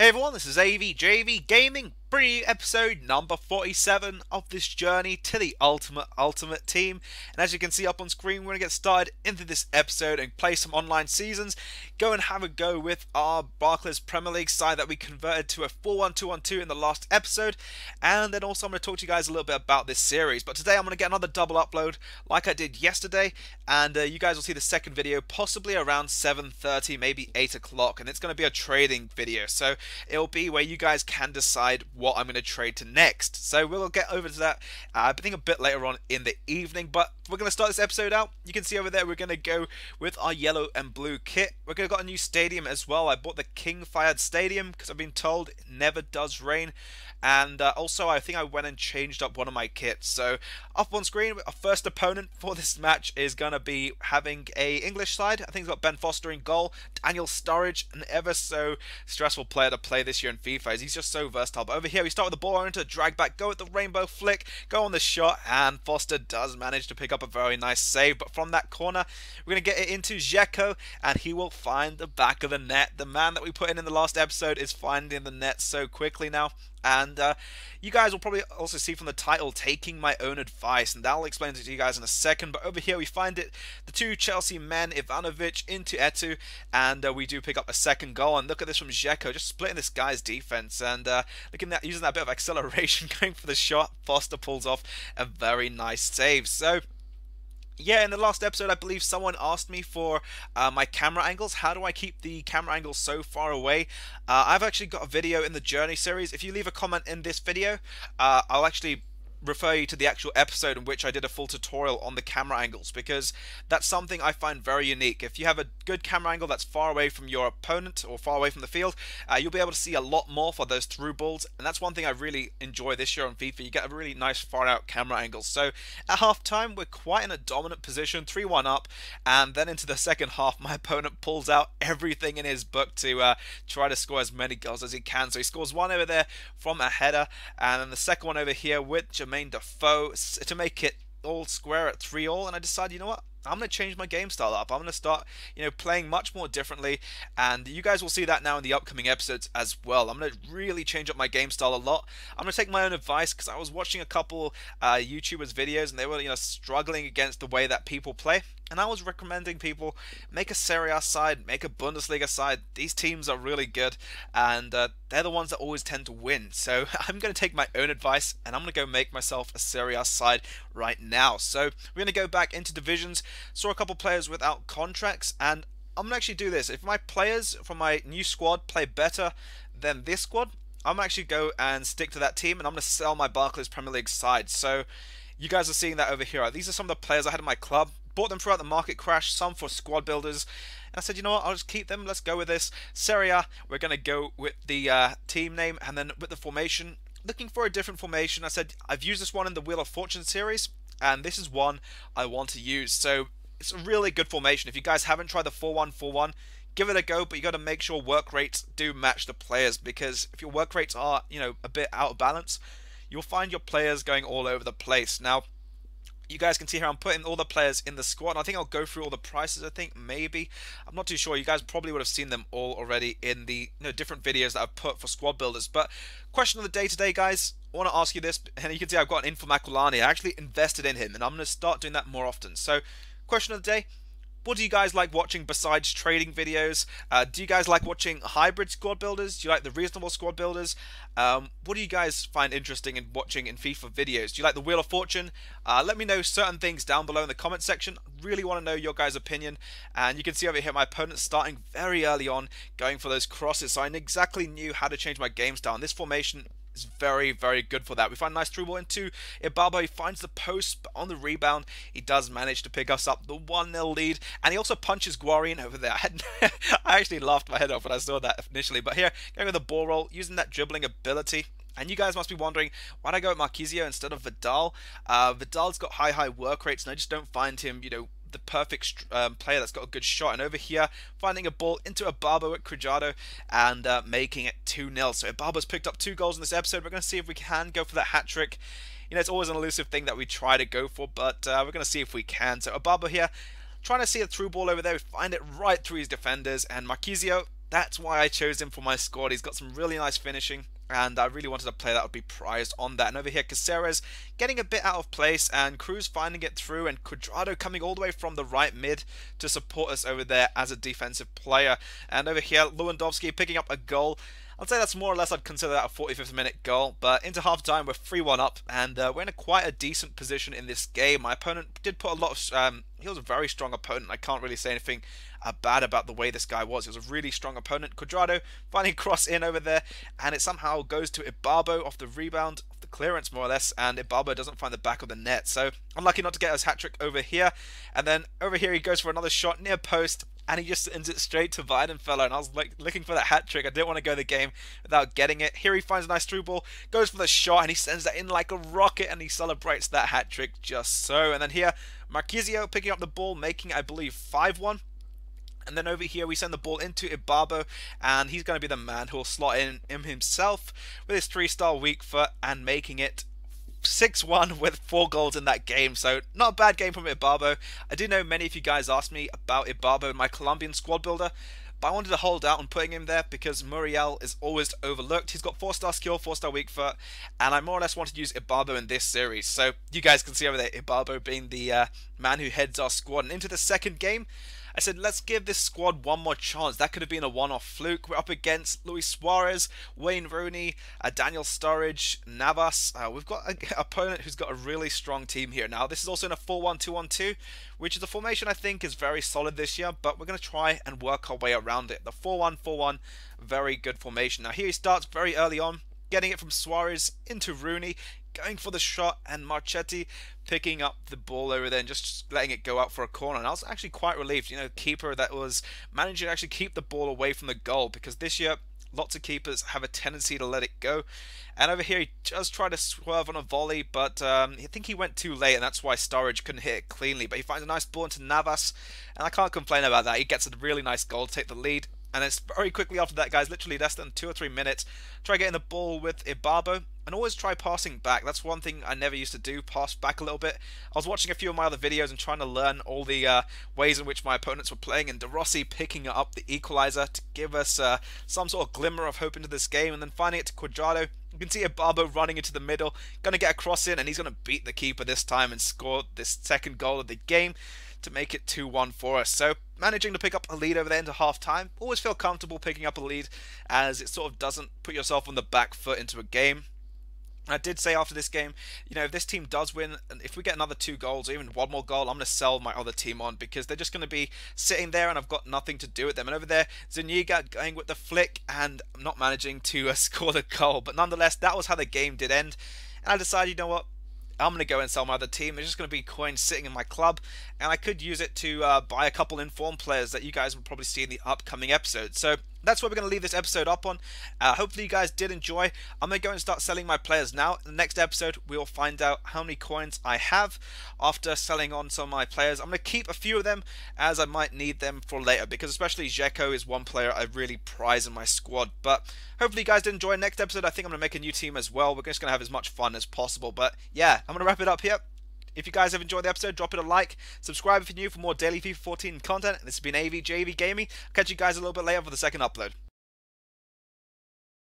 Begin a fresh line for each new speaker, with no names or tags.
Hey everyone, this is AVJVGaming, bringing you episode number 47 of this journey to the ultimate team. And as you can see up on screen, we're going to get started into this episode and play some online seasons. Go and have a go with our Barclays Premier League side that we converted to a 4-1-2-1-2 in the last episode. And then also I'm going to talk to you guys a little bit about this series. But today I'm going to get another double upload like I did yesterday. And you guys will see the second video possibly around 7:30, maybe 8 o'clock. And it's going to be a trading video. So it'll be where you guys can decide what I'm going to trade to next. So we'll get over to that I think a bit later on in the evening, but we're going to start this episode out. You can see over there we're going to go with our yellow and blue kit. We're going to got a new stadium as well. I bought the King Fired Stadium because I've been told it never does rain. And also I think I went and changed up one of my kits. So up on screen, our first opponent for this match is going to be having a English side. I think it's got Ben Foster in goal, Daniel Sturridge, an ever so stressful player to play this year in FIFA. He's just so versatile. But over here we start with the ball into a drag back, go with the rainbow flick, go on the shot, and Foster does manage to pick up a very nice save. But from that corner, we're going to get it into Dzeko, and he will find the back of the net. The man that we put in the last episode is finding the net so quickly now. And you guys will probably also see from the title, taking my own advice, and I'll explain it to you guys in a second. But over here we find it, the two Chelsea men, Ivanovic into Etu, and we do pick up a second goal. And look at this from Dzeko, just splitting this guy's defense, and looking at using that bit of acceleration, going for the shot. Foster pulls off a very nice save. So yeah, in the last episode, I believe someone asked me for my camera angles. How do I keep the camera angles so far away? I've actually got a video in the Journey series. If you leave a comment in this video, I'll actually refer you to the actual episode in which I did a full tutorial on the camera angles, because that's something I find very unique. If you have a good camera angle that's far away from your opponent or far away from the field, you'll be able to see a lot more for those through balls, and that's one thing I really enjoy this year on FIFA. You get a really nice far out camera angle. So at half time we're quite in a dominant position, 3-1 up, and then into the second half my opponent pulls out everything in his book to try to score as many goals as he can. So he scores one over there from a header, and then the second one over here with Defoe to make it all square at 3-3, and I decided, you know what, I'm going to change my game style up. I'm going to start, playing much more differently, and you guys will see that now in the upcoming episodes as well. I'm going to really change up my game style a lot. I'm going to take my own advice, because I was watching a couple YouTubers' videos, and they were, struggling against the way that people play. And I was recommending people make a Serie A side, make a Bundesliga side. These teams are really good, and they're the ones that always tend to win. So I'm going to take my own advice, and I'm going to go make myself a Serie A side right now. So we're going to go back into divisions. Saw a couple players without contracts, and I'm going to actually do this. If my players from my new squad play better than this squad, I'm actually go and stick to that team, and I'm going to sell my Barclays Premier League side. So you guys are seeing that over here. These are some of the players I had in my club. Bought them throughout the market crash, some for squad builders. And I said, you know what, I'll just keep them. Let's go with this. Serie A, we're going to go with the team name, and then with the formation. Looking for a different formation. I said, I've used this one in the Wheel of Fortune series, and this is one I want to use. So it's a really good formation. If you guys haven't tried the 4-1-4-1, give it a go, but you got to make sure work rates do match the players, because if your work rates are, a bit out of balance, you'll find your players going all over the place. Now, you guys can see here I'm putting all the players in the squad. I think I'll go through all the prices, I think, maybe. I'm not too sure. You guys probably would have seen them all already in the different videos that I've put for squad builders. But question of the day today, guys, I want to ask you this, and you can see I've got an Infomaculani. I actually invested in him, and I'm going to start doing that more often. So, question of the day, what do you guys like watching besides trading videos? Do you guys like watching hybrid squad builders? Do you like the reasonable squad builders? What do you guys find interesting in watching in FIFA videos? Do you like the Wheel of Fortune? Let me know certain things down below in the comment section. Really want to know your guys' opinion. And you can see over here my opponent's starting very early on, going for those crosses. So I exactly knew how to change my game style. And this formation is very, very good for that. We find a nice through ball into Ibaba. He finds the post, but on the rebound, he does manage to pick us up the 1-0 lead. And he also punches Guarin over there. I actually laughed my head off when I saw that initially. But here, going with the ball roll, using that dribbling ability. And you guys must be wondering, why'd I go with Marquisio instead of Vidal? Vidal's got high work rates, and I just don't find him, the perfect player that's got a good shot. And over here, finding a ball into Ibaba with Cristiano and making it 2-0. So Ibaba's picked up 2 goals in this episode. We're going to see if we can go for that hat-trick. It's always an elusive thing that we try to go for, but we're going to see if we can. So Ibaba here, trying to see a through ball over there. We find it right through his defenders, and Marquisio that's why I chose him for my squad. He's got some really nice finishing, and I really wanted a player that would be prized on that. And over here, Caceres getting a bit out of place, and Cruz finding it through, and Cuadrado coming all the way from the right mid to support us over there as a defensive player. And over here, Lewandowski picking up a goal. I'd say that's more or less, I'd consider that a 45th minute goal, but into half time we're 3-1 up, and we're in quite a decent position in this game. My opponent did put a lot of, he was a very strong opponent. I can't really say anything bad about the way this guy was. He was a really strong opponent. Cuadrado finding a cross in over there, and it somehow goes to Ibarbo off the rebound, off the clearance more or less, and Ibarbo doesn't find the back of the net. So unlucky not to get his hat-trick over here, and then over here he goes for another shot near post, and he just sends it straight to Weidenfeller, and I was like looking for that hat-trick. I didn't want to go the game without getting it. Here he finds a nice through ball, goes for the shot, and he sends that in like a rocket, and he celebrates that hat-trick just so. And then here, Marquisio picking up the ball, making, I believe, 5-1. And then over here we send the ball into Ibarbo, and he's going to be the man who will slot in himself with his 3-star weak foot and making it 6-1 with 4 goals in that game. So not a bad game from Ibarbo. I do know many of you guys asked me about Ibarbo in my Colombian squad builder, but I wanted to hold out on putting him there because Muriel is always overlooked. He's got 4-star skill, 4-star weak foot, and I more or less wanted to use Ibarbo in this series. So you guys can see over there Ibarbo being the man who heads our squad. And into the second game, I said, let's give this squad one more chance. That could have been a one-off fluke. We're up against Luis Suarez, Wayne Rooney, Daniel Sturridge, Navas. We've got an opponent who's got a really strong team here. Now, this is also in a 4-1-2-1-2, which is a formation I think is very solid this year, but we're going to try and work our way around it. The 4-1-4-1, very good formation. Now, here he starts very early on, getting it from Suarez into Rooney, going for the shot, and Marchetti picking up the ball over there and just letting it go out for a corner. And I was actually quite relieved, you know, keeper that was managing to actually keep the ball away from the goal, because this year lots of keepers have a tendency to let it go. And over here he just tried to swerve on a volley, but I think he went too late, and that's why Sturridge couldn't hit it cleanly. But he finds a nice ball into Navas, and I can't complain about that. He gets a really nice goal to take the lead. And it's very quickly after that, guys, literally less than 2 or 3 minutes, try getting the ball with Ibarbo, and always try passing back. That's one thing I never used to do, pass back a little bit. I was watching a few of my other videos and trying to learn all the ways in which my opponents were playing, and De Rossi picking up the equalizer to give us some sort of glimmer of hope into this game, and then finding it to Cuadrado. You can see Ibarbo running into the middle, going to get a cross in, and he's going to beat the keeper this time and score this second goal of the game to make it 2-1 for us. So managing to pick up a lead over there into half time. Always feel comfortable picking up a lead, as it sort of doesn't put yourself on the back foot into a game. I did say after this game, you know, if this team does win, and if we get another 2 goals or even 1 more goal, I'm going to sell my other team on, because they're just going to be sitting there and I've got nothing to do with them. And over there, Zuniga going with the flick and not managing to score the goal. But nonetheless, that was how the game did end. And I decided, you know what, I'm going to go and sell my other team. There's just going to be coins sitting in my club, and I could use it to buy a couple informed players that you guys will probably see in the upcoming episode. So that's where we're going to leave this episode up on. Hopefully you guys did enjoy. I'm going to go and start selling my players now. In the next episode, we'll find out how many coins I have after selling on some of my players. I'm going to keep a few of them, as I might need them for later, because especially Dzeko is one player I really prize in my squad. But hopefully you guys did enjoy. Next episode, I think I'm going to make a new team as well. We're just going to have as much fun as possible. But yeah, I'm going to wrap it up here. If you guys have enjoyed the episode, drop it a like. Subscribe if you're new for more daily FIFA 14 content. And this has been AVJVGaming. I'll catch you guys a little bit later for the second upload.